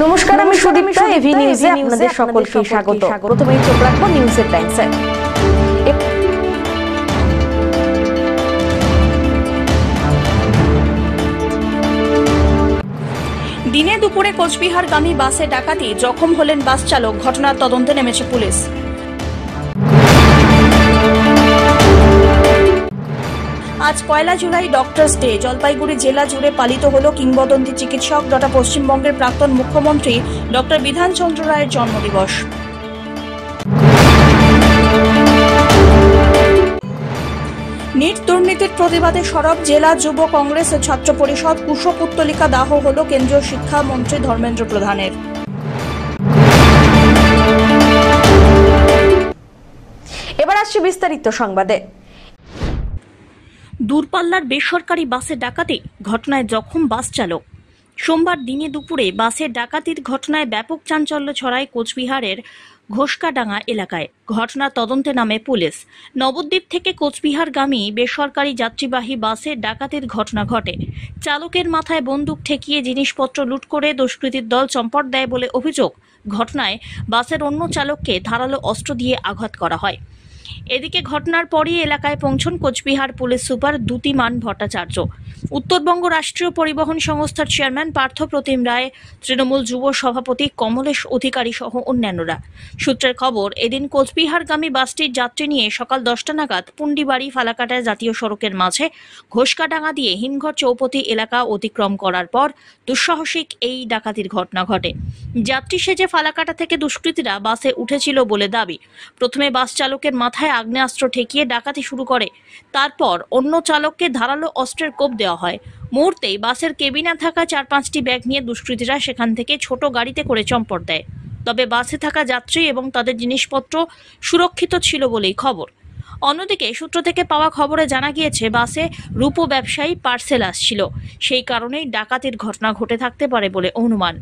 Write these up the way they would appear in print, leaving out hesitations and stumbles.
নমস্কার, আমি সুদীপ্তা। এভি নিউজে আপনাদের সকলকে স্বাগত। প্রথমেই চোখ রাখবো নিউজের টাইমসে। দিনে দুপুরে কোচবিহারগামী বাসে ডাকাতি, জখম হলেন বাস চালক। ঘটনার তদন্তে নেমেছে পুলিশ। আজ 1 জুলাই ডক্টরস ডে। জলপাইগুড়ি জেলা জুড়ে পালিত হল কিংবদন্তি চিকিৎসক তথা পশ্চিমবঙ্গের প্রাক্তন মুখ্যমন্ত্রী ডক্টর বিধানচন্দ্র রায়ের জন্মদিবস। নিট দুর্নীতির প্রতিবাদে সরব জেলা যুব কংগ্রেস ও ছাত্র পরিষদ। কুশপুত্তলিকা দাহ হল কেন্দ্রীয় শিক্ষামন্ত্রী ধর্মেন্দ্র প্রধানের। এবার আসছে বিস্তারিত সংবাদে। দূরপাল্লার বেসরকারি বাসে ডাকাতি, ঘটনায় জখম বাস চালক। সোমবার দিনে দুপুরে বাসে ডাকাতির ঘটনায় ব্যাপক চাঞ্চল্য ছড়ায় কোচবিহারের ঘোষকাডাঙ্গা এলাকায়। ঘটনার তদন্তে নামে পুলিশ। নবদ্বীপ থেকে কোচবিহারগামী বেসরকারি যাত্রীবাহী বাসে ডাকাতির ঘটনা ঘটে। চালকের মাথায় বন্দুক ঠেকিয়ে জিনিসপত্র লুট করে দুষ্কৃতীর দল চম্পট দেয় বলে অভিযোগ। ঘটনায় বাসের অন্য চালককে ধারালো অস্ত্র দিয়ে আঘাত করা হয়। এদিকে ঘটনার পরই এলাকায় পৌঁছন কোচবিহার পুলিশ সুপার দ্যুতিমান ভট্টাচার্য, উত্তরবঙ্গ রাষ্ট্রীয় পরিবহন সংস্থার চেয়ারম্যান পার্থ প্রতিম রায়, তৃণমূল যুব সভাপতি কমলেশ অধিকারী সহ অন্যান্যরা। সূত্রের খবর, এদিন কোচবিহারগামী বাসটির যাত্রী নিয়ে সকাল 10টা নাগাদ পুন্ডিবাড়ি ফালাকাটা জাতীয় সড়কের মাঝে ঘোষকাডাঙ্গা দিয়ে হিমঘর চৌপতি এলাকা অতিক্রম করার পর দুঃসাহসিক এই ডাকাতির ঘটনা ঘটে। যাত্রী সেজে ফালাকাটা থেকে দুষ্কৃতীরা বাসে উঠেছিল বলে দাবি। প্রথমে বাস চালকের মাথায় আগ্নেয়াস্ত্র ঠেকিয়ে ডাকাতি শুরু করে। তারপর অন্য চালককে ধারালো অস্ত্রের কোপ দেওয়া হয়। মুহূর্তেই বাসের কেবিনে থাকা 4-5টি ব্যাগ নিয়ে দুষ্কৃতীরা সেখান থেকে ছোট গাড়িতে করে চম্পট দেয়। তবে বাসে থাকা যাত্রী এবং তাদের জিনিসপত্র সুরক্ষিত ছিল বলেই খবর। অন্যদিকে সূত্র থেকে পাওয়া খবরে জানা গিয়েছে বাসে রূপো ব্যবসায়ী পার্সেল আসছিল, সেই কারণেই ডাকাতির ঘটনা ঘটে থাকতে পারে বলে অনুমান।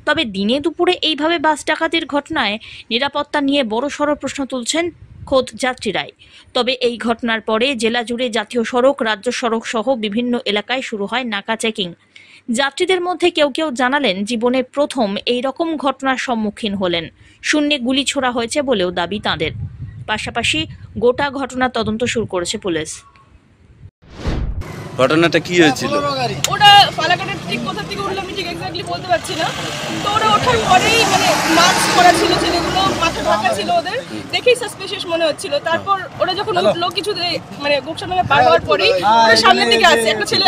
তবে দিনে দুপুরে এইভাবে বাস ডাকাতির ঘটনায় নিরাপত্তা নিয়ে বড়সড় প্রশ্ন তুলছেন খোদ যাত্রীরাই। তবে এই ঘটনার পরে জেলা জুড়ে জাতীয় সড়ক, রাজ্য সড়ক সহ বিভিন্ন এলাকায় শুরু হয় নাকা চেকিং। যাত্রীদের মধ্যে কেউ কেউ জানালেন জীবনে প্রথম এই রকম ঘটনার সম্মুখীন হলেন। শূন্যে গুলি ছোড়া হয়েছে বলেও দাবি তাঁদের। পাশাপাশি গোটা ঘটনার তদন্ত শুরু করেছে পুলিশ। ঘটনাটা কি হয়েছিল? ওটা ফালাকাটার ঠিক কোথা থেকে উঠলো আমি ঠিক এক্স্যাক্টলি বলতে পারছি না। তো ওরা ওঠার পরেই মানে মাস্ক পরা ছিল ছেলেগুলো, মাথা ঢাকা ছিল, ওদের দেখেই সাসপিশিয়াস মনে হচ্ছিল। তারপর ওরা যখন উঠলো কিছু মানে গোপসান নামে পার হওয়ার পরেই ওরা সামনের দিকে আসছে। একটা ছেলে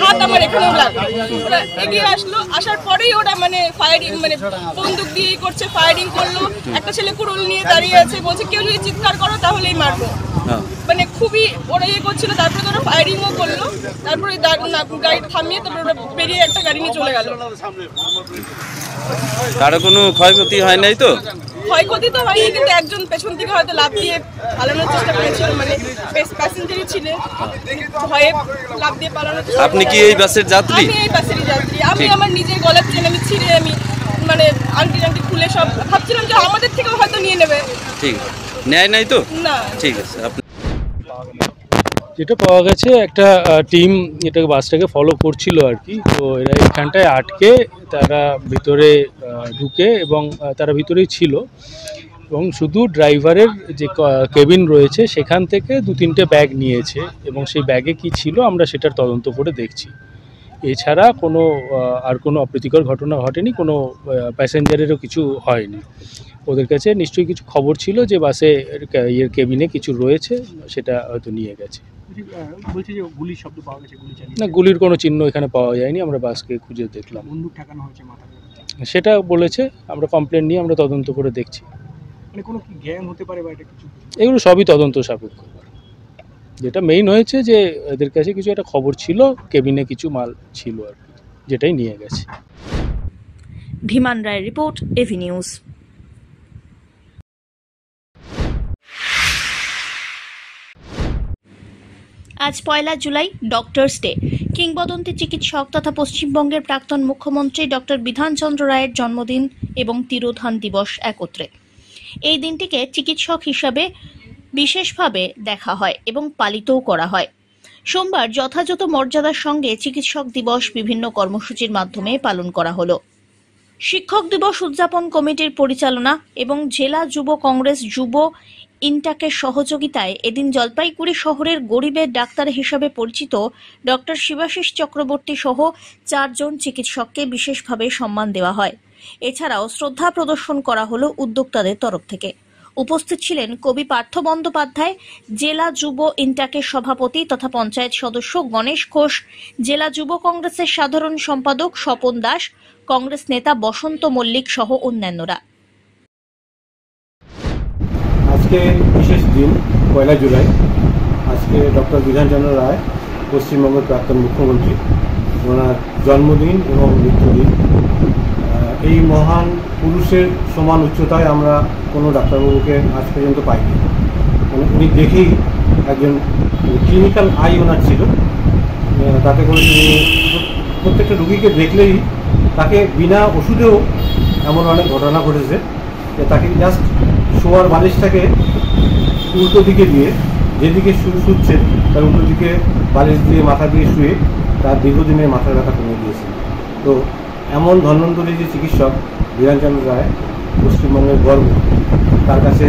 হাত আমার এখানেও লাগলো। ওরা এগিয়ে আসলো, আসার পরেই ওরা মানে ফায়ারিং মানে বন্দুক দিয়ে করছে, ফায়ারিং করলো। একটা ছেলে কুড়ুল নিয়ে দাঁড়িয়ে আছে, বলছে কেউ যদি চিৎকার করো তাহলেই মারবো। মানে খুবই ওরা ইয়ে করছিল। তারপরে ওরা ফায়ারিংও করলো। তারপরে গাড়ি থামিয়ে তারপরে ওরা বেরিয়ে একটা গাড়ি নিয়ে চলে গেল। কারো কোনো ক্ষয়ক্ষতি হয় নাই তো? ক্ষয়ক্ষতি তো হয়নি, কিন্তু একজন পেছন থেকে হয়তো লাফ দিয়ে পালানোর চেষ্টা করেছিল, মানে প্যাসেঞ্জারই ছিল, ভয়ে লাফ দিয়ে পালানোর চেষ্টা। আপনি কি এই বাসের যাত্রী? আমি এই বাসেরই যাত্রী। আমি আমার নিজের গলার চেন আমি ছিঁড়ে আমি মানে আংটি খুলে সব ভাবছিলাম যে আমাদের থেকেও হয়তো নিয়ে নেবে। ঠিক নেয় নাই তো? না। ঠিক আছে। যেটা পাওয়া গেছে, একটা টিম এটা বাসটাকে ফলো করছিল আর কি। তো এরা এখানটায় আটকে তারা ভিতরে ঢুকে এবং তারা ভিতরেই ছিল এবং শুধু ড্রাইভারের যে কেবিন রয়েছে সেখান থেকে 2-3টে ব্যাগ নিয়েছে এবং সেই ব্যাগে কি ছিল আমরা সেটার তদন্ত করে দেখছি। এছাড়া আর কোনো অপ্রীতিকর ঘটনা ঘটেনি, কোনো প্যাসেঞ্জারেরও কিছু হয়নি। ওদের কাছে নিশ্চয়ই কিছু খবর ছিল যে বাসে কেবিনে কিছু রয়েছে, সেটা হয়তো নিয়ে গেছে। বলছে যে গুলির শব্দ পাওয়া গেছে, গুলি চালিয়ে। না, গুলির কোনো চিহ্ন এখানে পাওয়া যায়নি। আমরা বাসকে খুঁজে দেখলাম। বন্দুক ঠেকানো হয়েছে মাথায়, সেটা বলেছে। আমরা কমপ্লেন নিয়ে আমরা তদন্ত করে দেখছি। মানে কোনো কি গ্যাং হতে পারে বা এটা কিছু? এগুলো সবই তদন্ত সাপেক্ষ। যেটা মেইন হয়েছে যে এদের কাছে কিছু একটা খবর ছিল, কেবিনে কিছু মাল ছিল আর কি, যেটাই নিয়ে গেছে। ধীমান রায়ের রিপোর্ট, এভি নিউজ। আজ 1 জুলাই ডক্টরস ডে। কিংবদন্তি চিকিৎসক তথা পশ্চিমবঙ্গের প্রাক্তন মুখ্যমন্ত্রী ডক্টর বিধানচন্দ্র রায়ের জন্মদিন এবং তিরোধান দিবস একত্রে। এই দিনটিকে চিকিৎসক হিসাবে বিশেষভাবে দেখা হয় এবং পালিতও করা হয়। সোমবার যথাযথ মর্যাদার সঙ্গে চিকিৎসক দিবস বিভিন্ন কর্মসূচির মাধ্যমে পালন করা হলো। শিক্ষক দিবস উদযাপন কমিটির পরিচালনা এবং জেলা যুব কংগ্রেস যুব ইনটাকের সহযোগিতায় এদিন জলপাইগুড়ি শহরের গরিবের ডাক্তার হিসেবে পরিচিত ডক্টর শিবাশিস চক্রবর্তী সহ 4 জন চিকিৎসককে বিশেষভাবে সম্মান দেওয়া হয়। এছাড়াও শ্রদ্ধা প্রদর্শন করা হলো উদ্যোক্তাদের তরফ থেকে। উপস্থিত ছিলেন কবি পার্থ বন্দ্যোপাধ্যায়, জেলা যুব ইনটাকের সভাপতি তথা পঞ্চায়েত সদস্য গণেশ ঘোষ, জেলা যুব কংগ্রেসের সাধারণ সম্পাদক স্বপন দাস, কংগ্রেস নেতা বসন্ত মল্লিক সহ অন্যান্যরা। আজকে বিশেষ দিন 1 জুলাই। আজকে ডক্টর বিধানচন্দ্র রায় পশ্চিমবঙ্গের প্রাক্তন মুখ্যমন্ত্রী, ওনার জন্মদিন এবং মৃত্যুদিন। এই মহান পুরুষের সমান উচ্চতায় আমরা কোনো ডাক্তারবাবুকে আজ পর্যন্ত পাইনি। উনি দেখেই একজন ক্লিনিক্যাল আই ওনার ছিল, তাতে করে তিনি প্রত্যেকটা রুগীকে দেখলেই তাকে বিনা ওষুধেও এমন অনেক ঘটনা ঘটেছে যে তাকে জাস্ট শোয়ার বালিশটাকে উল্টো দিকে দিয়ে, যেদিকে শুচ্ছে তার উল্টো দিকে বালিশ দিয়ে মাথা দিয়ে শুয়ে তার দীর্ঘদিনের মাথার ব্যথা কমে দিয়েছে। তো এমন ধন্বন্তরী যে চিকিৎসক বিধানচন্দ্র রায় পশ্চিমবঙ্গের গর্ব, তার কাছে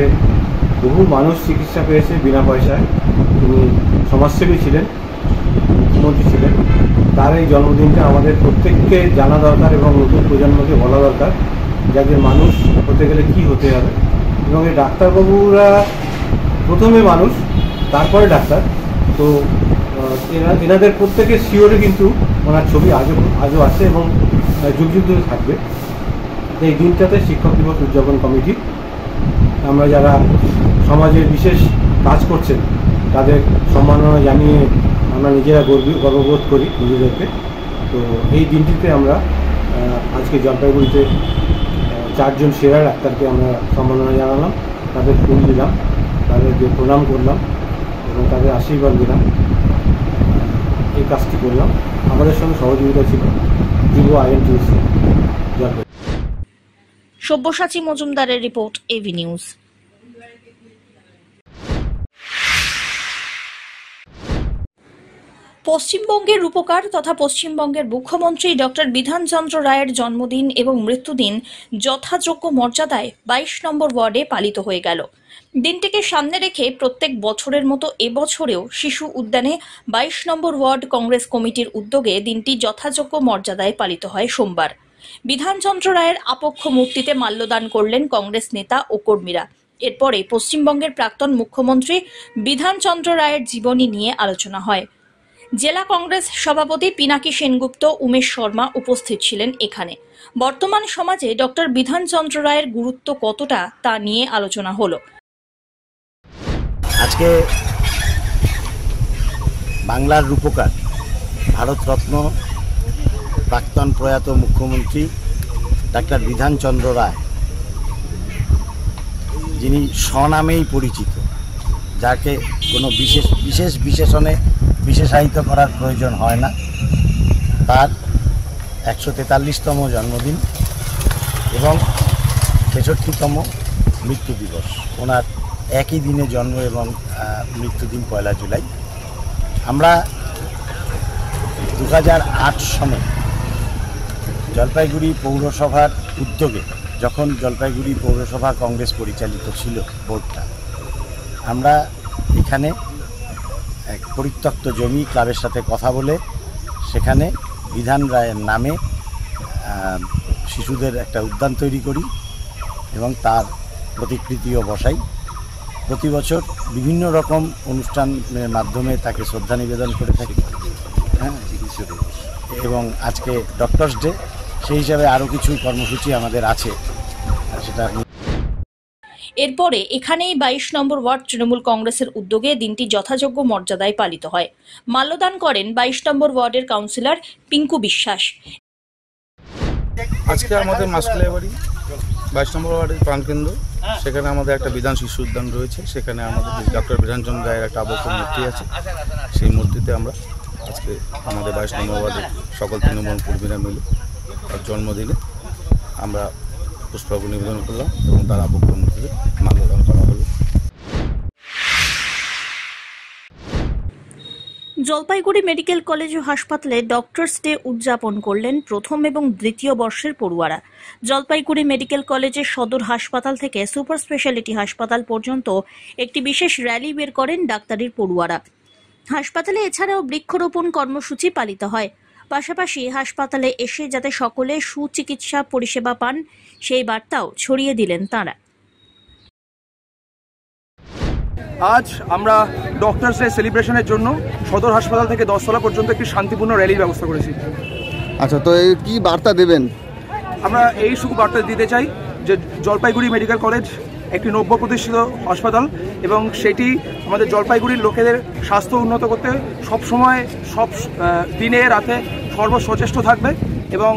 বহু মানুষ চিকিৎসা পেয়েছে বিনা পয়সায়। তিনি সমাজসেবী ছিলেন, মুখ্যমন্ত্রী ছিলেন। তার এই জন্মদিনটা আমাদের প্রত্যেককে জানা দরকার এবং নতুন প্রজন্মকে বলা দরকার যে একজন মানুষ হতে গেলে কি হতে হবে। এবং এই ডাক্তারবাবুরা প্রথমে মানুষ, তারপরে ডাক্তার। তো এনাদের প্রত্যেকের শিওরে কিন্তু ওনার ছবি আজও আছে এবং যুগ যুগ ধরে থাকবে। এই দিনটাতে শিক্ষক দিবস উদযাপন কমিটি, আমরা যারা সমাজের বিশেষ কাজ করছেন তাদের সম্মাননা জানিয়ে আমরা নিজেরা গর্ববোধ করি নিজেদেরকে। তো এই দিনটিতে আমরা আজকে জলপাইগুড়িতে 4 জন সেরা ডাক্তারকে আমরা সম্মাননা জানালাম, তাদের ফুল দিলাম, তাদেরকে প্রণাম করলাম এবং তাদের আশীর্বাদ দিলাম। এই কাজটি করলাম। আমাদের সঙ্গে সহযোগিতা ছিল যুব আইএনটিউসি জলপাইগুড়ি। সব্যসাচী মজুমদারের রিপোর্ট, এভি নিউজ। পশ্চিমবঙ্গের রূপকার তথা পশ্চিমবঙ্গের মুখ্যমন্ত্রী ডক্টর বিধানচন্দ্র রায়ের জন্মদিন এবং মৃত্যুদিন যথাযোগ্য মর্যাদায় 22 নম্বর ওয়ার্ডে পালিত হয়ে গেল। দিনটিকে সামনে রেখে প্রত্যেক বছরের মতো এবছরেও শিশু উদ্যানে 22 নম্বর ওয়ার্ড কংগ্রেস কমিটির উদ্যোগে দিনটি যথাযোগ্য মর্যাদায় পালিত হয় সোমবার। বিধানচন্দ্র রায়ের আপক্ষ মূর্তিতে মাল্যদান করলেন কংগ্রেস নেতা ও কর্মীরা। এরপরে পশ্চিমবঙ্গের প্রাক্তন মুখ্যমন্ত্রী বিধানচন্দ্র রায়ের জীবনী নিয়ে আলোচনা হয়। জেলা কংগ্রেস সভাপতি পিনাকি সেনগুপ্ত, উমেশ শর্মা উপস্থিত ছিলেন এখানে। বর্তমান সমাজে ডক্টর বিধানচন্দ্র রায়ের গুরুত্ব কতটা তা নিয়ে আলোচনা হলো। আজকে বাংলার রূপকার, ভারতরত্ন প্রাক্তন প্রয়াত মুখ্যমন্ত্রী ডাক্তার বিধানচন্দ্র রায়, যিনি স্বনামেই পরিচিত, যাকে কোনো বিশেষ বিশেষণে বিশেষায়িত করার প্রয়োজন হয় না, তার 143তম জন্মদিন এবং 63তম মৃত্যু দিবস। ওনার একই দিনে জন্ম এবং মৃত্যুদিন 1 জুলাই। আমরা 2008 সনে জলপাইগুড়ি পৌরসভার উদ্যোগে, যখন জলপাইগুড়ি পৌরসভা কংগ্রেস পরিচালিত ছিল বোর্ডটা, আমরা এখানে এক পরিত্যক্ত জমি ক্লাবের সাথে কথা বলে সেখানে বিধান রায়ের নামে শিশুদের একটা উদ্যান তৈরি করি এবং তার প্রতিকৃতিও বসাই। প্রতি বছর বিভিন্ন রকম অনুষ্ঠানের মাধ্যমে তাকে শ্রদ্ধা নিবেদন করে থাকি। এবং আজকে ডক্টরস ডে, সেই হিসাবে আরও কিছু কর্মসূচি আমাদের আছে, সেটা। এরপরে এখানেই 22 নম্বর ওয়ার্ড তৃণমূল কংগ্রেসের উদ্যোগে দিনটি যথাযোগ্য মর্যাদায় পালিত হয়। মাল্যদান করেন 22 নম্বর ওয়ার্ডের কাউন্সিলর পিঙ্কু বিশ্বাস। আজকে আমাদের মাসকালিয়াবাড়ি 22 নম্বর ওয়ার্ডের প্রাণকেন্দ্র, সেখানে আমাদের একটা বিধান শিশু উদ্যান রয়েছে। সেখানে আমাদের ডক্টর বিধানচন্দ্র রায়ের একটা আবক্ষ মূর্তি আছে। সেই মূর্তিতে আমরা আজকে আমাদের 22 নম্বর ওয়ার্ডের সকল তৃণমূল কর্মীরা মিলে তার জন্মদিনে আমরা পুষ্পার্ঘ্য নিবেদন করলাম এবং তার আবক্ষ মূর্তিতে মাল্যদান করা হলো। জলপাইগুড়ি মেডিকেল কলেজ ও হাসপাতালে ডক্টরস ডে উদযাপন করলেন প্রথম এবং দ্বিতীয় বর্ষের পড়ুয়ারা। জলপাইগুড়ি মেডিকেল কলেজের সদর হাসপাতাল থেকে সুপার স্পেশালিটি হাসপাতাল পর্যন্ত একটি বিশেষ র্যালি বের করেন ডাক্তারির পড়ুয়ারা। হাসপাতালে এছাড়াও বৃক্ষরোপণ কর্মসূচি পালিত হয়। পাশাপাশি হাসপাতালে এসে যাতে সকলে সুচিকিৎসা পরিষেবা পান সেই বার্তাও ছড়িয়ে দিলেন তাঁরা। আজ আমরা ডক্টরস ডে সেলিব্রেশনের জন্য সদর হাসপাতাল থেকে 10 তলা পর্যন্ত একটি শান্তিপূর্ণ র্যালির ব্যবস্থা করেছি। আচ্ছা, তো এই কি বার্তা দেবেন? আমরা এই শুধু বার্তা দিতে চাই যে জলপাইগুড়ি মেডিকেল কলেজ একটি নব্য প্রতিষ্ঠিত হাসপাতাল এবং সেটি আমাদের জলপাইগুড়ির লোকেদের স্বাস্থ্য উন্নত করতে সবসময় সব দিনে রাতে সর্বসচেষ্ট থাকবে। এবং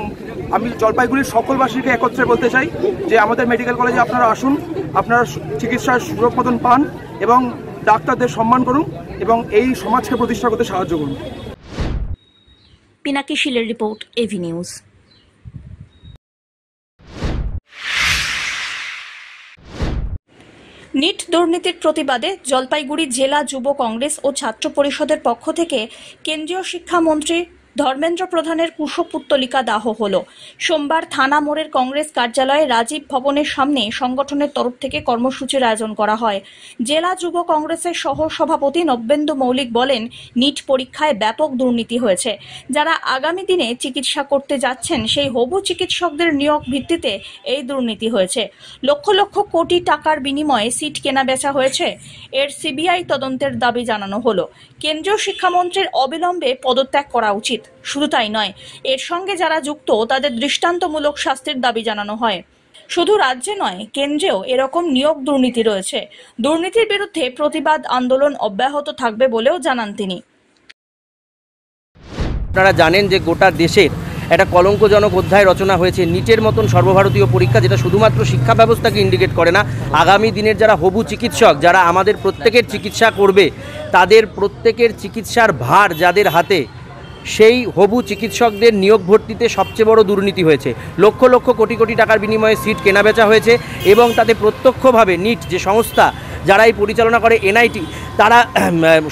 আমি জলপাইগুড়ির সকলবাসীকে একত্রে বলতে চাই যে আমাদের মেডিকেল কলেজে আপনারা আসুন, আপনারা চিকিৎসার সুযোগ মতন পান এবং ডাক্তারদের সম্মান করুন এবং এই সমাজকে প্রতিষ্ঠা করতে সাহায্য করুন। পিনাকি শীলের রিপোর্ট, এভি নিউজ। নিট দুর্নীতির প্রতিবাদে জলপাইগুড়ি জেলা যুব কংগ্রেস ও ছাত্র পরিষদের পক্ষ থেকে কেন্দ্রীয় শিক্ষামন্ত্রী ধর্মেন্দ্র প্রধানের কুশপুত্তলিকা দাহ হল। সোমবার থানা মোড়ের কংগ্রেস কার্যালয়ে রাজীব ভবনের সামনে সংগঠনের তরফ থেকে কর্মসূচির আয়োজন করা হয়। জেলা যুব কংগ্রেসের সহ সভাপতি নব্যেন্দু মৌলিক বলেন, নিট পরীক্ষায় ব্যাপক দুর্নীতি হয়েছে। যারা আগামী দিনে চিকিৎসা করতে যাচ্ছেন সেই হবু চিকিৎসকদের নিয়োগ ভিত্তিতে এই দুর্নীতি হয়েছে। লক্ষ লক্ষ কোটি টাকার বিনিময়ে সিট কেনাবেচা হয়েছে। এর সিবিআই তদন্তের দাবি জানানো হলো। কেন্দ্রীয় শিক্ষামন্ত্রীর অবিলম্বে পদত্যাগ করা উচিত। শুধু তাই নয়, এর সঙ্গে যারা যুক্ত তাদের দৃষ্টান্তমূলক শাস্তির দাবি জানানো হয়। শুধু রাজ্যে নয়, কেন্দ্রেও এরকম নিয়োগ দুর্নীতি রয়েছে। দুর্নীতির বিরুদ্ধে প্রতিবাদ আন্দোলন অব্যাহত থাকবে বলেও জানান তিনি। আপনারা জানেন যে গোটা দেশের একটা কলঙ্কজনক অধ্যায় রচনা হয়েছে নিটের মতন সর্বভারতীয় পরীক্ষা, যেটা শুধুমাত্র শিক্ষা ব্যবস্থাকে ইন্ডিকেট করে না, আগামী দিনের যারা হবু চিকিৎসক, যারা আমাদের প্রত্যেকের চিকিৎসা করবে, তাদের প্রত্যেকের চিকিৎসার ভার যাদের হাতে, সেই হবু চিকিৎসকদের নিয়োগ ভর্তিতে সবচেয়ে বড় দুর্নীতি হয়েছে। লক্ষ লক্ষ কোটি কোটি টাকার বিনিময়ে সিট কেনাবেচা হয়েছে এবং তাতে প্রত্যক্ষভাবে নিট যে সংস্থা যারা এই পরিচালনা করে এনআইটি, তারা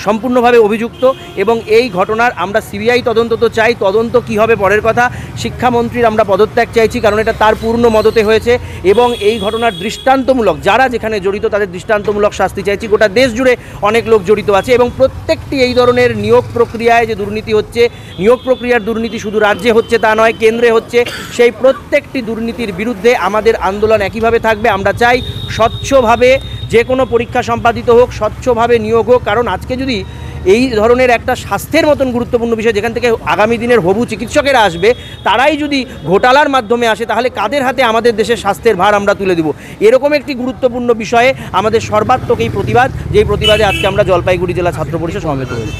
সম্পূর্ণভাবে অভিযুক্ত এবং এই ঘটনার আমরা সিবিআই তদন্ত তো চাই, তদন্ত কী হবে পরের কথা। শিক্ষামন্ত্রীর আমরা পদত্যাগ চাইছি, কারণ এটা তার পূর্ণ মদতে হয়েছে এবং এই ঘটনার দৃষ্টান্তমূলক, যারা যেখানে জড়িত তাদের দৃষ্টান্তমূলক শাস্তি চাইছি। গোটা দেশ জুড়ে অনেক লোক জড়িত আছে এবং প্রত্যেকটি এই ধরনের নিয়োগ প্রক্রিয়ায় যে দুর্নীতি হচ্ছে, নিয়োগ প্রক্রিয়ার দুর্নীতি শুধু রাজ্যে হচ্ছে তা নয়, কেন্দ্রে হচ্ছে, সেই প্রত্যেকটি দুর্নীতির বিরুদ্ধে আমাদের আন্দোলন একইভাবে থাকবে। আমরা চাই স্বচ্ছভাবে যে কোনো পরীক্ষা সম্পাদিত হোক, স্বচ্ছভাবে নিয়োগ হোক, কারণ আজকে যদি এই ধরনের একটা স্বাস্থ্যের মতন গুরুত্বপূর্ণ বিষয় যেখান থেকে আগামী দিনের হবু চিকিৎসকেরা আসবে, তারাই যদি ঘোটালার মাধ্যমে আসে, তাহলে কাদের হাতে আমাদের দেশের স্বাস্থ্যের ভার আমরা তুলে দেব? এরকম একটি গুরুত্বপূর্ণ বিষয়ে আমাদের সর্বাত্মক এই প্রতিবাদ, যেই প্রতিবাদে আজকে আমরা জলপাইগুড়ি জেলা ছাত্র পরিষদ সমবেত হয়েছি।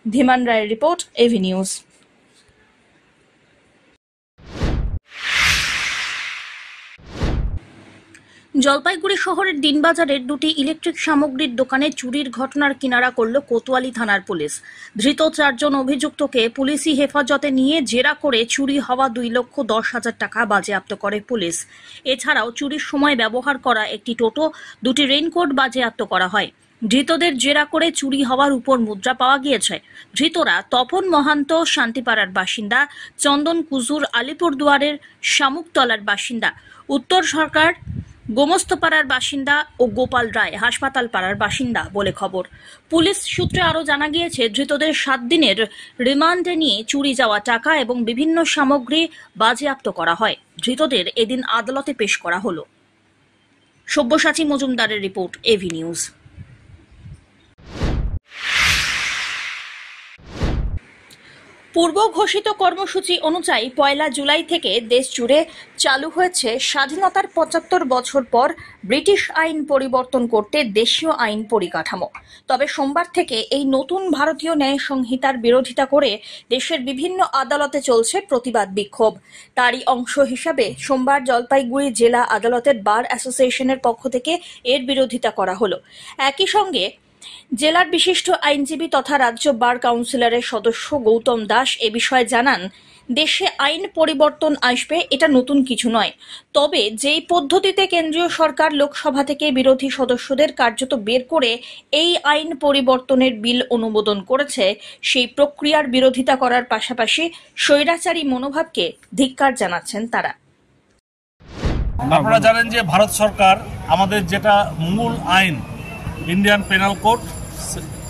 ধীমান রায়ের রিপোর্ট, এভি নিউজ। জলপাইগুড়ি শহরের দিনবাজারের দুটি ইলেকট্রিক সামগ্রীর দোকানে চুরির ঘটনার কিনারা করল কোতোয়ালি থানার পুলিশ। ধৃত 4 জন অভিযুক্তকে পুলিশি হেফাজতে নিয়ে জেরা করে চুরি হওয়া 2,10,000 টাকা বাজেয়াপ্ত করে পুলিশ। এছাড়াও চুরির সময় ব্যবহার করা একটি টোটো, 2টি রেইনকোট বাজেয়াপ্ত করা হয়। ধৃতদের জেরা করে চুরি হওয়ার উপর মুদ্রা পাওয়া গিয়েছে। ধৃতরা তপন মহান্ত শান্তিপাড়ার বাসিন্দা, চন্দন কুজুর আলিপুরদুয়ারের শামুকতলার বাসিন্দা, উত্তর সরকার গোমস্তপাড়ার বাসিন্দা ও গোপাল রায় হাসপাতাল পাড়ার বাসিন্দা বলে খবর। পুলিশ সূত্রে আরও জানা গিয়েছে, ধৃতদের 7 দিনের রিমান্ডে নিয়ে চুরি যাওয়া টাকা এবং বিভিন্ন সামগ্রী বাজেয়াপ্ত করা হয়। ধৃতদের এদিন আদালতে পেশ করা হলো। সব্যসাচী মজুমদারের রিপোর্ট, এভি নিউজ। পূর্ব ঘোষিত কর্মসূচি অনুযায়ী 1 জুলাই থেকে দেশ জুড়ে চালু হয়েছে স্বাধীনতার 75 বছর পর ব্রিটিশ আইন পরিবর্তন করতে দেশীয় আইন পরিকাঠামো। তবে সোমবার থেকে এই নতুন ভারতীয় ন্যায় সংহিতার বিরোধিতা করে দেশের বিভিন্ন আদালতে চলছে প্রতিবাদ বিক্ষোভ। তারই অংশ হিসাবে সোমবার জলপাইগুড়ি জেলা আদালতের বার অ্যাসোসিয়েশনের পক্ষ থেকে এর বিরোধিতা করা হলো। একই সঙ্গে জেলার বিশিষ্ট আইনজীবী তথা রাজ্য বার কাউন্সিলরের সদস্য গৌতম দাস এ বিষয়ে জানান দেশে আইন পরিবর্তন আসবে এটা নতুন কিছু নয়, তবে যেই পদ্ধতিতে কেন্দ্রীয় সরকার লোকসভা থেকে বিরোধী সদস্যদের কার্যত বের করে এই আইন পরিবর্তনের বিল অনুমোদন করেছে, সেই প্রক্রিয়ার বিরোধিতা করার পাশাপাশি স্বৈরাচারী মনোভাবকে ধিক্কার জানাচ্ছেন তারা। আপনারা জানেন যে ভারত সরকার আমাদের যেটা মূল আইন Indian penal code,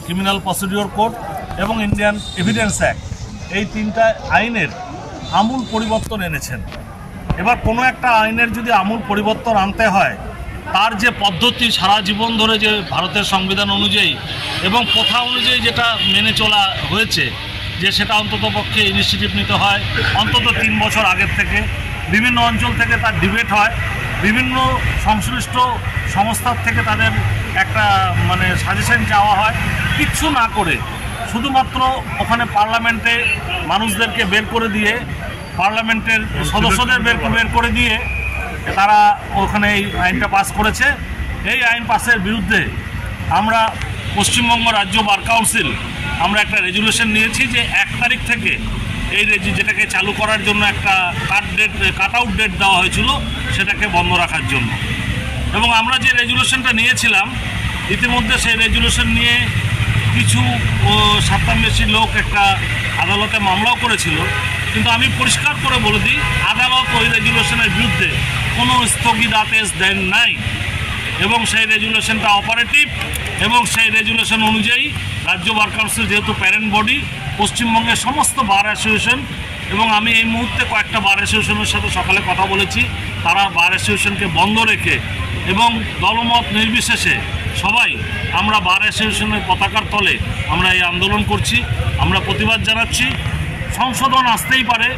criminal procedure code এবং ইন্ডিয়ান এভিডেন্স অ্যাক্ট, এই তিনটা আইনের আমূল পরিবর্তন এনেছেন। এবার কোনো একটা আইনের যদি আমূল পরিবর্তন আনতে হয়, তার যে পদ্ধতি সারা জীবন ধরে যে ভারতের সংবিধান অনুযায়ী এবং প্রথা অনুযায়ী যেটা মেনে চলা হয়েছে, যে সেটা অন্ততপক্ষে ইনিশিয়েটিভ নিতে হয় অন্তত 3 বছর আগের থেকে, বিভিন্ন অঞ্চল থেকে তার ডিবেট হয়, বিভিন্ন সংশ্লিষ্ট সংস্থার থেকে তাদের একটা সাজেশন চাওয়া হয়, কিচ্ছু না করে শুধুমাত্র ওখানে পার্লামেন্টে মানুষদেরকে বের করে দিয়ে, পার্লামেন্টের সদস্যদের বের করে দিয়ে তারা ওখানে এই আইনটা পাস করেছে। এই আইন পাসের বিরুদ্ধে আমরা পশ্চিমবঙ্গ রাজ্য বার কাউন্সিল আমরা একটা রেজুলেশন নিয়েছি যে 1 তারিখ থেকে এই যেটাকে চালু করার জন্য একটা কাট আউট ডেট দেওয়া হয়েছিল, সেটাকে বন্ধ রাখার জন্য। এবং আমরা যে রেজুলেশনটা নিয়েছিলাম, ইতিমধ্যে সেই রেজুলেশন নিয়ে কিছু 57 লোক একটা আদালতে মামলাও করেছিল, কিন্তু আমি পরিষ্কার করে বলে দিই, আদালত ওই রেজুলেশনের বিরুদ্ধে কোনো স্থগিতাদেশ দেন নাই এবং সেই রেজুলেশনটা অপারেটিভ এবং সেই রেজুলেশন অনুযায়ী রাজ্য বার কাউন্সিল যেহেতু প্যারেন্ট বডি, পশ্চিমবঙ্গের সমস্ত বার অ্যাসোসিয়েশন এবং আমি এই মুহূর্তে কয়েকটা বার অ্যাসোসিয়েশনের সাথে সকালে কথা বলেছি, তারা বার অ্যাসোসিয়েশনকে বন্ধ রেখে এবং দলমত নির্বিশেষে সবাই আমরা বার অ্যাসোসিয়েশনের পতাকার তলে আমরা এই আন্দোলন করছি। আমরা প্রতিবাদ জানাচ্ছি। সংশোধন আসতেই পারে,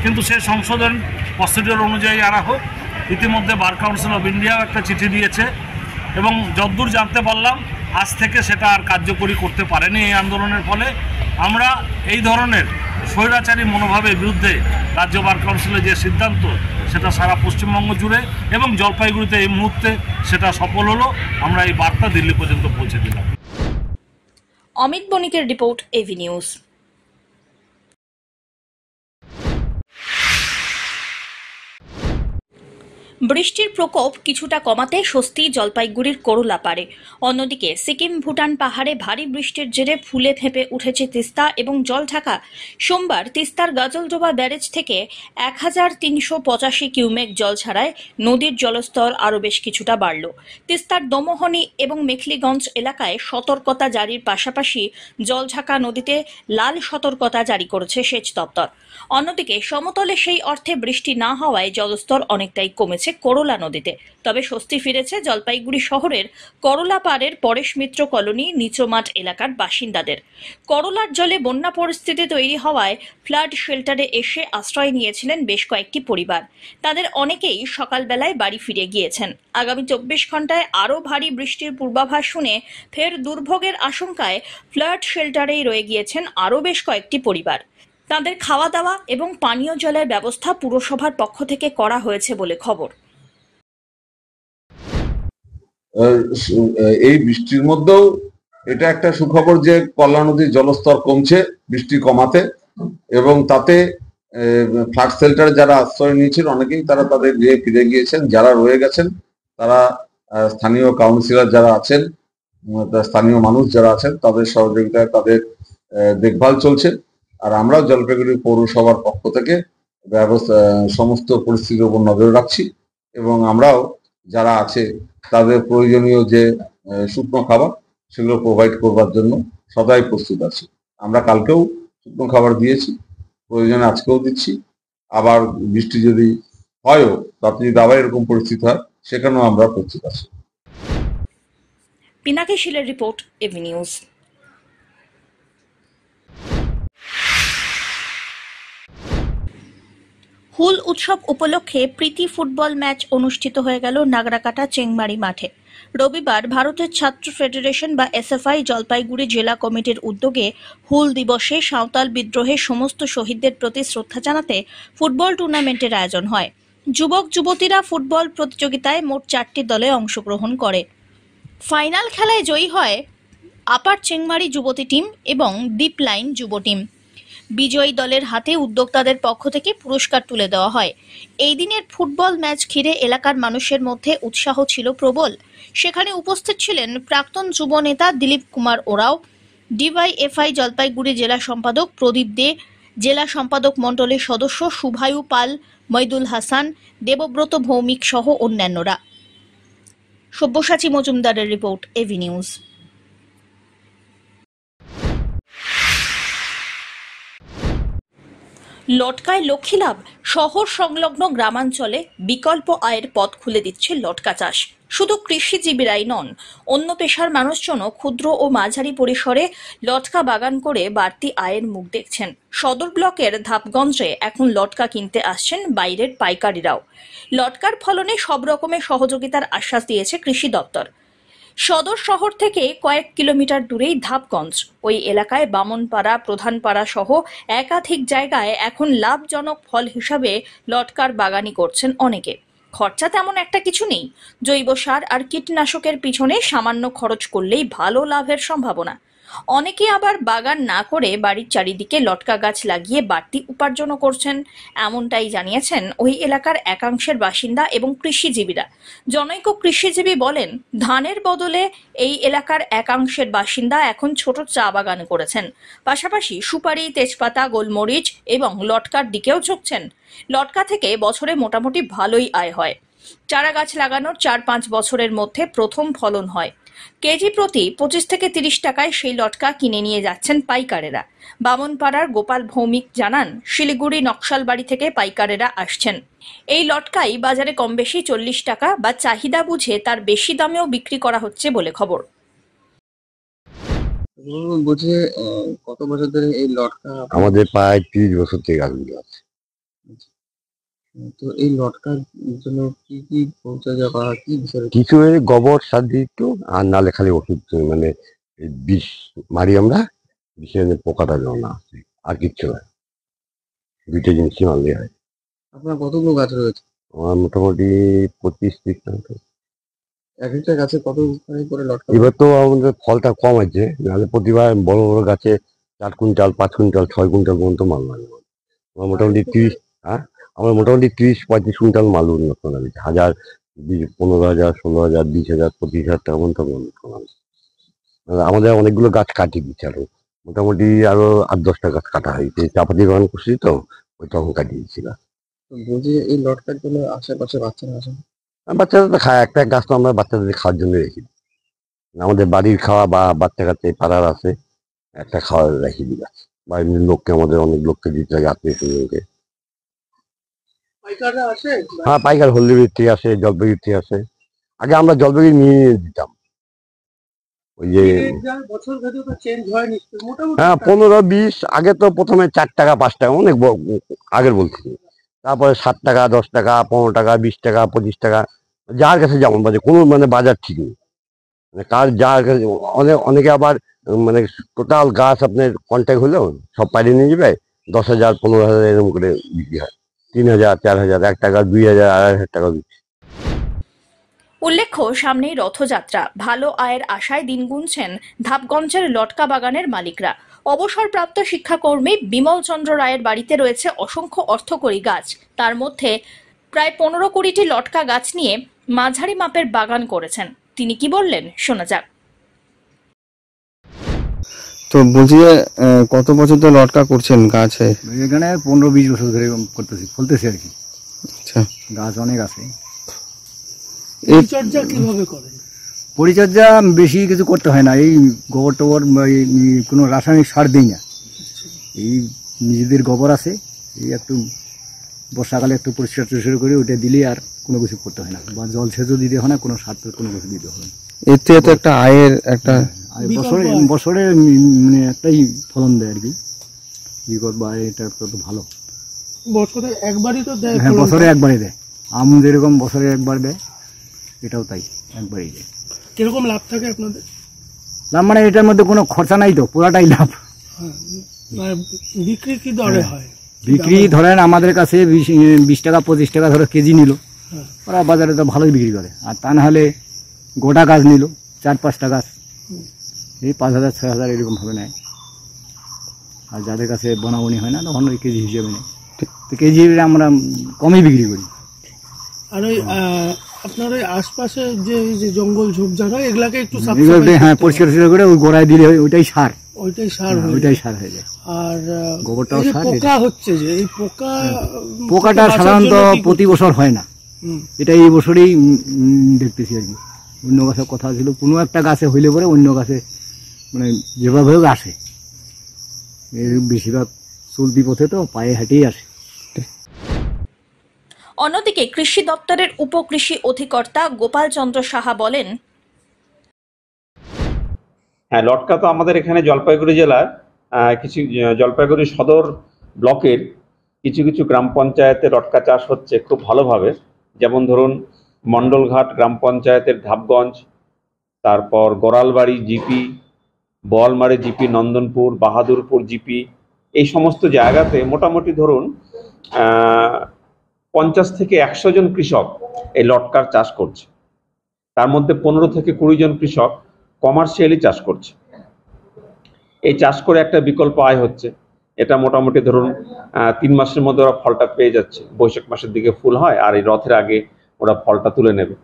কিন্তু সেই সংশোধন প্রসিডিওর অনুযায়ী আনা হোক। ইতিমধ্যে বার কাউন্সিল অফ ইন্ডিয়াও একটা চিঠি দিয়েছে এবং যতদূর জানতে পারলাম আজ থেকে সেটা আর কার্যকরী করতে পারেনি এই আন্দোলনের ফলে। আমরা এই ধরনের স্বৈরাচারী মনোভাবের বিরুদ্ধে রাজ্য বার কাউন্সিলের যে সিদ্ধান্ত, সেটা সারা পশ্চিমবঙ্গ জুড়ে এবং জলপাইগুড়িতে এই মুহূর্তে সেটা সফল হলো। আমরা এই বার্তা দিল্লি পর্যন্ত পৌঁছে দিলাম। অমিত বণিকের রিপোর্ট, এভি নিউজ। বৃষ্টির প্রকোপ কিছুটা কমাতে স্বস্তি জলপাইগুড়ির করোলাপাড়ে। অন্যদিকে সিকিম ভুটান পাহাড়ে ভারী বৃষ্টির জেরে ফুলে ফেঁপে উঠেছে তিস্তা এবং জলঢাকা। সোমবার তিস্তার গাজলডোবা ব্যারেজ থেকে 1385 কিউমেক জল ছাড়ায় নদীর জলস্তর আরও বেশ কিছুটা বাড়ল। তিস্তার দমোহনী এবং মেখলিগঞ্জ এলাকায় সতর্কতা জারির পাশাপাশি জলঢাকা নদীতে লাল সতর্কতা জারি করেছে সেচ দপ্তর। অন্যদিকে সমতলে সেই অর্থে বৃষ্টি না হওয়ায় জলস্তর অনেকটাই কমেছে করোলা নদীতে। তবে স্বস্তি ফিরেছে জলপাইগুড়ি শহরের করোলাপাড়ের পরেশ মিত্র কলোনি নিচমাঠ এলাকার বাসিন্দাদের। করোলার জলে বন্যা পরিস্থিতি তৈরি হওয়ায় ফ্লাড শেল্টারে এসে আশ্রয় নিয়েছিলেন বেশ কয়েকটি পরিবার। তাদের অনেকেই সকালবেলায় বাড়ি ফিরে গিয়েছেন। আগামী 24 ঘন্টায় আরও ভারী বৃষ্টির পূর্বাভাস শুনে ফের দুর্ভোগের আশঙ্কায় ফ্লাড শেল্টারেই রয়ে গিয়েছেন আরও বেশ কয়েকটি পরিবার। তাদের খাওয়া দাওয়া এবং পানীয় জলের ব্যবস্থা পুরসভার পক্ষ থেকে করা হয়েছে বলে খবর। এই বৃষ্টির মধ্যেও এটা একটা সুখবর যে কল্লা নদীর জলস্তর কমছে বৃষ্টি কমাতে, এবং তাতে ফ্লাড শেল্টারে যারা আশ্রয় নিয়েছিল অনেকেই তারা তাদের গৃহে ফিরে গিয়েছেন। যারা রয়ে গেছেন তারা স্থানীয় কাউন্সিলর যারা আছেন, স্থানীয় মানুষ যারা আছেন, তাদের সহযোগিতায় তাদের দেখভাল চলছে। আর আমরাও জলপাইগুড়ি পৌরসভার পক্ষ থেকে সমস্ত পরিস্থিতির উপর নজর রাখছি এবং আমরাও যারা আছে তাদের প্রয়োজনীয় যে শুকনো খাবার সেগুলো প্রোভাইড করবার জন্য সদাই প্রস্তুত আছি। আমরা কালকেও শুকনো খাবার দিয়েছি, প্রয়োজনে আজকেও দিচ্ছি। আবার বৃষ্টি যদি হয়ও, তাতে যদি আবার এরকম পরিস্থিতি হয়, সেখানেও আমরা প্রস্তুত আছি। পিনাকি শীলের রিপোর্ট, এভি নিউজ। হুল উৎসব উপলক্ষে প্রীতি ফুটবল ম্যাচ অনুষ্ঠিত হয়ে গেল নাগরাকাটা চেংমারি মাঠে। রবিবার ভারতের ছাত্র ফেডারেশন বা এসএফআই জলপাইগুড়ি জেলা কমিটির উদ্যোগে হুল দিবসে সাঁওতাল বিদ্রোহের সমস্ত শহীদদের প্রতি শ্রদ্ধা জানাতে ফুটবল টুর্নামেন্টের আয়োজন হয়। যুবক যুবতীরা ফুটবল প্রতিযোগিতায় মোট 4টি দলে অংশগ্রহণ করে। ফাইনাল খেলায় জয়ী হয় আপার চেংমারি যুবতী টিম এবং ডিপ লাইন যুব টিম। বিজয়ী দলের হাতে উদ্যোক্তাদের পক্ষ থেকে পুরস্কার তুলে দেওয়া হয়। এই দিনের ফুটবল ম্যাচ ঘিরে এলাকার মানুষের মধ্যে উৎসাহ ছিল প্রবল। সেখানে উপস্থিত ছিলেন প্রাক্তন যুব নেতা দিলীপ কুমার ওরাও, ডিওয়াইএফআই জলপাইগুড়ি জেলা সম্পাদক প্রদীপ দে, জেলা সম্পাদক মণ্ডলের সদস্য শুভায়ু পাল, মইদুল হাসান, দেবব্রত ভৌমিক সহ অন্যান্যরা। সব্যসাচী মজুমদারের রিপোর্ট, এভি নিউজ। লটকায় লক্ষ্মী লাভ, শহর সংলগ্ন গ্রামাঞ্চলে বিকল্প আয়ের পথ খুলে দিচ্ছে লটকা চাষ। শুধু কৃষিজীবীরাই নন, অন্য পেশার মানুষজনও ক্ষুদ্র ও মাঝারি পরিসরে লটকা বাগান করে বাড়তি আয়ের মুখ দেখছেন। সদর ব্লকের ধাপগঞ্জে এখন লটকা কিনতে আসছেন বাইরের পাইকারিরাও। লটকার ফলনে সব রকমের সহযোগিতার আশ্বাস দিয়েছে কৃষি দপ্তর। সদর শহর থেকে কয়েক কিলোমিটার দূরেই ধাপগঞ্জ। ওই এলাকায় বামনপাড়া, প্রধানপাড়া সহ একাধিক জায়গায় এখন লাভজনক ফল হিসাবে লটকার বাগানি করছেন অনেকে। খরচা তেমন একটা কিছু নেই। জৈব সার আর কীটনাশকের পিছনে সামান্য খরচ করলেই ভালো লাভের সম্ভাবনা। অনেকে আবার বাগান না করে বাড়ির চারিদিকে লটকা গাছ লাগিয়ে বাড়তি উপার্জনও করছেন। এমনটাই জানিয়েছেন ওই এলাকার একাংশের বাসিন্দা এবং কৃষিজীবীরা। জনৈক কৃষিজীবী বলেন, ধানের বদলে এই এলাকার একাংশের বাসিন্দা এখন ছোট চা বাগান করেছেন। পাশাপাশি সুপারি, তেজপাতা, গোলমরিচ এবং লটকার দিকেও ঝুঁকছেন। লটকা থেকে বছরে মোটামুটি ভালোই আয় হয়। চারা গাছ লাগানোর 4-5 বছরের মধ্যে প্রথম ফলন হয়। কেজি প্রতি 25 থেকে 30 টাকায় সেই লটকা কিনে নিয়ে যাচ্ছেন পাইকারেরা। বামনপাড়ার গোপাল ভৌমিক জানান, শিলিগুড়ি, নকশালবাড়ি থেকে পাইকারেরা আসছেন। এই লটকাই বাজারে কম বেশি 40 টাকা বা চাহিদা বুঝে তার বেশি দামেও বিক্রি করা হচ্ছে বলে খবর। বুঝে কত বছর ধরে এই লটকা? আমাদের প্রায় 30 বছর থেকে গাছগুলো আছে। তো এই লটকার জন্য কি কি পরিচর্যা করা হয়, কি বিষয়ে? কিছু এই গোবর সার দিই একটু, আর নালে খালি ওষুধ মানে এই বিষ মারি আমরা, বিষের পোকাটা যেন না আসে, আর কিচ্ছু না। দুইটা জিনিসই মারলে হয়। আপনার কতগুলো গাছ রয়েছে? আমার মোটামুটি 25-30 টা মতো। এক একটা গাছে কত করে লটকা? এবার তো আমাদের ফলটা কম আছে, নাহলে প্রতিবার বড় বড় গাছে 4 কুইন্টাল, 5 কুইন্টাল, 6 কুইন্টাল পর্যন্ত মাল লাগে। আমার মোটামুটি 30-35 কুইন্টাল মাল উন্নত করা হয়েছে। 1000, 15,000, 16,000, 20,000, 25,000 টাকা পর্যন্ত উন্নত করা হয়েছে। আমাদের অনেকগুলো গাছ কাটি দিচ্ছে, আরো মোটামুটি আরো 8-10টা গাছ কাটা হয়েছে। চাপাতি বাগান করছি তো, ওই তখন কাটিয়ে দিচ্ছি গাছ। বুঝি এই লটকার জন্য আশেপাশে বাচ্চারা আসেন? বাচ্চারা তো খায়, একটা গাছ তো আমরা বাচ্চাদের খাওয়ার জন্য রেখে দিই। আমাদের বাড়ির খাওয়া বা বাচ্চা কাচ্চা পাড়ার আছে, একটা খাওয়া রেখে দিই গাছ। বা এমনি লোককে, আমাদের অনেক লোককে দিতে লাগে, আত্মীয়-স্বজনকে। হ্যাঁ, পাইকার হলদিবাড়ির থেকে আসে, জলপাইগুড়ির থেকে আসে। আগে আমরা জলপাইগুড়ি নিয়ে দিতাম। ওই যে হ্যাঁ, 15-20 আগে তো প্রথমে 4 টাকা 5 টাকা অনেক আগের বলছি। তারপরে 7 টাকা, 10 টাকা, 15 টাকা, 20 টাকা, 25 টাকা, যার কাছে যেমন বাজে, কোনো মানে বাজার ঠিক নেই। মানে কার যার কাছে, অনেকে আবার মানে টোটাল গাছ আপনার কন্ট্যাক্ট হলেও সব পাইলে নিয়ে যাবে, 10,000, 15,000 এরকম করে বিক্রি হয়। 3,000, 4,000, 1 টাকা, 2,000, 2,500 টাকা বিক্রি। উল্লেখ্য, সামনেই রথযাত্রা। ভালো আয়ের আশায় দিন গুনছেন ধাপগঞ্জের লটকা বাগানের মালিকরা। অবসরপ্রাপ্ত শিক্ষাকর্মী বিমল চন্দ্র রায়ের বাড়িতে রয়েছে অসংখ্য অর্থকরী গাছ। তার মধ্যে প্রায় 15-20টি লটকা গাছ নিয়ে মাঝারি মাপের বাগান করেছেন। তিনি কি বললেন, শোনা যাক। তো বলছি যে কত বছর ধরে লটকা করছেন গাছে? এখানে 15-20 বছর ধরে করতেছি, ফলতেছি আর কি। আচ্ছা, গাছ অনেক আছে। পরিচর্যা কিভাবে করেন? পরিচর্যা বেশি কিছু করতে হয় না, এই গোবর টোবর, কোনো রাসায়নিক সার দিই না। এই নিজেদের গোবর আছে, এই একটু বর্ষাকালে একটু পরিষ্কার টরিষ্কার করে ওইটা দিলে আর কোনো কিছু করতে হয় না, বা জল সেচও দিতে হয় না, কোনো সার কোনো কিছু দিতে হয় না। এতে তো একটা আয়ের একটা বছরে মানে একটাই ফলন দেয় আর কি, বিগত বা এটা তো ভালো। বছরে একবারই তো দেয়? হ্যাঁ, বছরে একবারই দেয়। আম যেরকম বছরে একবার দেয়, এটাও তাই, একবারই দেয়। কিরকম লাভ থাকে আপনাদের? লাভ মানে এটার মধ্যে কোনো খরচা নাই তো, পুরাটাই লাভ। বিক্রি কি দরে হয়? বিক্রি ধরেন আমাদের কাছে 20 টাকা 25 টাকা ধরো কেজি নিল, ওরা বাজারে তো ভালোই বিক্রি করে। আর তা না হলে গোটা গাছ নিল 4-5 টাকা, এই 5,000-6,000 এরকম ভাবে নেয়। আর যাদের কাছে বনাবনি হয় না তখন ওই কেজি হিসেবে নেই, তো কেজি আমরা কমই বিক্রি করি। আর ওই আপনার ওই আশপাশে যে জঙ্গল ঝোপ ঝাড় হয় এগুলাকে একটু হ্যাঁ পরিষ্কার করে ওই গোড়ায় দিলে ওইটাই সার, ওইটাই সার হয়ে যায়। আর গোবরটাও সার। পোকা হচ্ছে যে এই পোকাটা সাধারণত প্রতি বছর হয় না, এটা এই বছরেই দেখতেছি আর কি। অন্য গাছে কথা ছিল কোনো একটা গাছে হইলে পরে অন্য গাছে মানে যেভাবে হোক আসে, বেশিরভাগ চলতি পথে তো পায়ে হেঁটেই আসে। অন্যদিকে কৃষি দপ্তরের উপকৃষি অধিকর্তা গোপাল চন্দ্র সাহা বলেন, হ্যাঁ, লটকা তো আমাদের এখানে জলপাইগুড়ি জেলার কিছু জলপাইগুড়ি সদর ব্লকের কিছু কিছু গ্রাম পঞ্চায়েতে লটকা চাষ হচ্ছে খুব ভালোভাবে। যেমন ধরুন মণ্ডলঘাট গ্রাম পঞ্চায়েতের ধাপগঞ্জ, তারপর Goralbari GP, Boalmari GP, Nandanpur, Bahadurpur GP, এই সমস্ত জায়গাতে মোটামুটি ধরুন 50 থেকে 100 জন কৃষক এই লটকার চাষ করছে। তার মধ্যে 15 থেকে 20 জন কৃষক কমার্শিয়ালি চাষ করছে। এই চাষ করে একটা বিকল্প আয় হচ্ছে। এটা মোটামুটি ধরুন 3 মাসের মধ্যে ওরা ফলটা পেয়ে যাচ্ছে। বৈশাখ মাসের দিকে ফুল হয় আর এই রথের আগে ওরা ফলটা তুলে নেবে।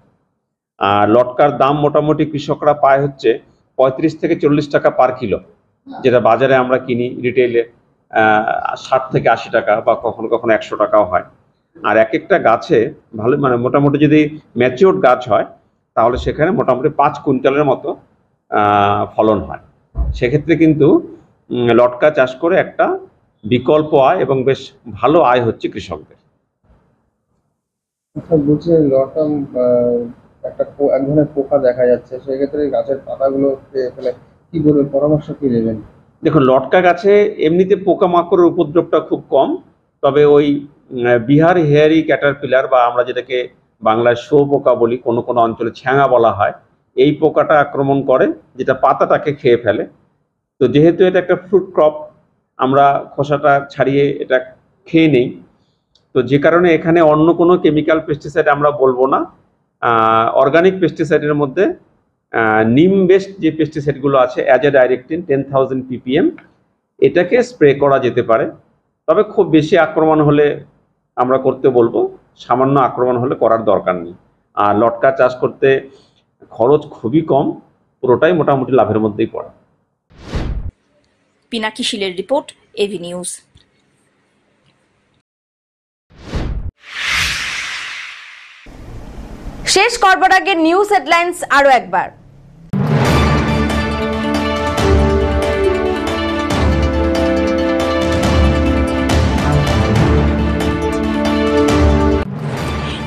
আর লটকার দাম মোটামুটি কৃষকরা পায় হচ্ছে 35 থেকে 40 টাকা পার কিলো, যেটা বাজারে আমরা কিনি রিটেইলে 60 থেকে 80 টাকা বা কখনো কখনো 100 টাকাও হয়। আর এক একটা গাছে ভালো মানে মোটামুটি যদি ম্যাচিওর গাছ হয় তাহলে সেখানে মোটামুটি 5 কুইন্টালের মতো ফলন হয়। সেক্ষেত্রে কিন্তু লটকা চাষ করে একটা বিকল্প আয় এবং বেশ ভালো আয় হচ্ছে কৃষকদের। বলছি লটকা একটা এক ধরনের পোকা দেখা যাচ্ছে, সেক্ষেত্রে গাছের পাতাগুলো ফেলে কি বলবেন, পরামর্শ কি দেবেন? দেখুন, লটকা গাছে এমনিতে পোকামাকড়ের উপদ্রবটা খুব কম, তবে ওই বিহার হেয়ারি ক্যাটারপিলার বা আমরা যেটাকে বাংলায় শো পোকা বলি, কোনো কোনো অঞ্চলে ছ্যাঙা বলা হয়, এই পোকাটা আক্রমণ করে যেটা পাতাটাকে খেয়ে ফেলে। তো যেহেতু এটা একটা ফ্রুট ক্রপ, আমরা খোসাটা ছাড়িয়ে এটা খেয়ে নেই, তো যে কারণে এখানে অন্য কোনো কেমিক্যাল পেস্টিসাইড আমরা বলবো না। অর্গানিক পেস্টিসাইডের মধ্যে নিম বেসড যে পেস্টিসাইডগুলো আছে অ্যাজাডাইরেক্টিন 10,000 ppm, এটাকে স্প্রে করা যেতে পারে। তবে খুব বেশি আক্রমণ হলে আমরা করতে বলবো, সামান্য আক্রমণ হলে করার দরকার নেই। আর লটকা চাষ করতে খরচ খুবই কম, পুরোটাই মোটামুটি লাভের মধ্যেই পড়ে। পিনাকি শীলের রিপোর্ট, এভি নিউজ। শেষ করবার আগে নিউজ হেডলাইন্স আরো একবার।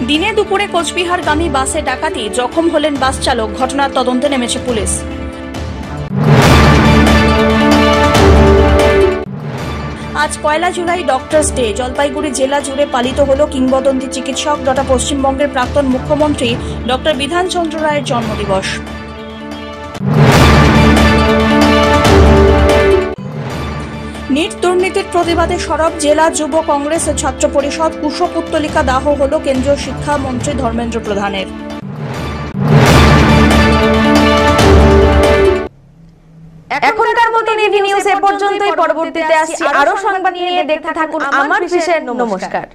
দিনে দুপুরে কোচবিহারগামী বাসে ডাকাতি, জখম হলেন বাস চালক, ঘটনার তদন্তে নেমেছে পুলিশ। আজ 1 জুলাই ডক্টরস ডে। জলপাইগুড়ি জেলা জুড়ে পালিত হল কিংবদন্তি চিকিৎসক তথা পশ্চিমবঙ্গের প্রাক্তন মুখ্যমন্ত্রী ডক্টর বিধানচন্দ্র রায়ের জন্মদিবস। নিট দুর্নীতির প্রতিবাদে সরব জেলা যুব কংগ্রেস ছাত্র পরিষদ, কুশপুত্তলিকা দাহ হল কেন্দ্রীয় শিক্ষামন্ত্রী ধর্মেন্দ্র প্রধানের। এখনকার মতন এভি নিউজ এ পর্যন্তই। পরবর্তীতে আসছি আরো সংবাদ নিয়ে, দেখতে থাকুন আমার বিশেষ। নমস্কার।